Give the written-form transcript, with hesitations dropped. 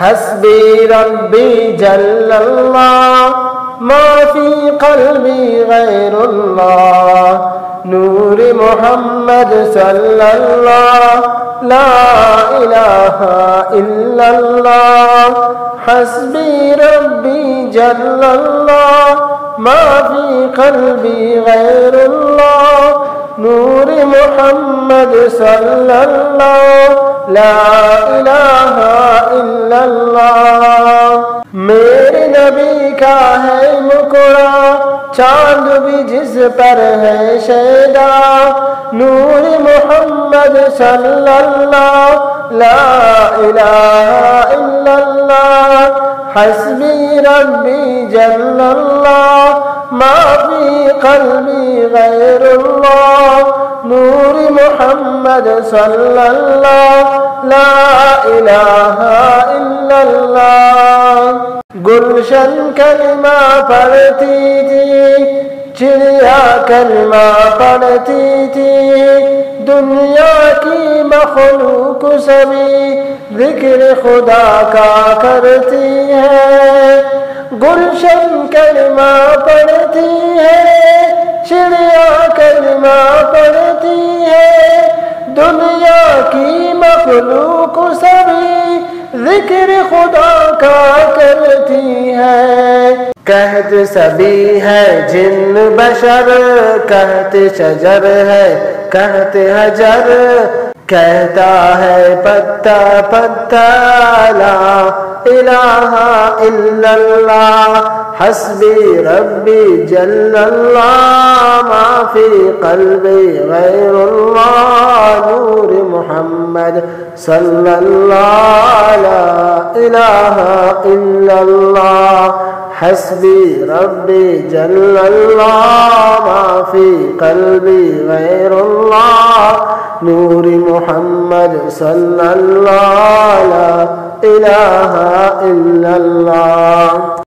हस्बी रब्बी जल्लल्लाह मा फी क़ल्बी गैरुल्लाह नूर मोहम्मद सल्लल्लाह ला इलाहा इल्लल्लाह हस्बी रब्बी जल्लल्लाह मा फी क़ल्बी गैरुल्लाह नूर मोहम्मद सल्लल्लाह ला इलाहा इल्लल्लाह। मेरे नबी का है मुकुरा चांद भी जिस पर है शैदा नूर मोहम्मद सल्लल्लाह ला इलाहा इल्लल्लाह हस्बी रब्बी जल्लल्लाह मा फी क़ल्बी गैरुल्लाह नूर मोहम्मद सल्लल्लाह ला इलाहा इल्लल्लाह। गुलशन कलमा पढ़ती थी चिड़िया कलमा पढ़ती थी दुनिया की मखलूक सभी जिक्र खुदा का करती है। गुलशन कलमा पढ़ती है चिड़िया कलमा पढ़ती है दुनिया की मखलूक सभी जिक्र खुदा का करती है। कहते सभी है जिन्न बशर कहते शजर है कहते हजर कहता है पत्ता पत्ता ला इलाहा इल्लल्लाह हस्बी रब्बी जल्लल्लाह मा फी क़ल्बी गैरुल्लाह नूर मोहम्मद सल्लल्लाह ला इलाहा इल्लल्लाह हस्बी रब्बी जल्लल्लाह मा फी क़ल्बी गैरुल्लाह नूर मोहम्मद सल्लल्लाह ला इलाहा इल्लल्लाह।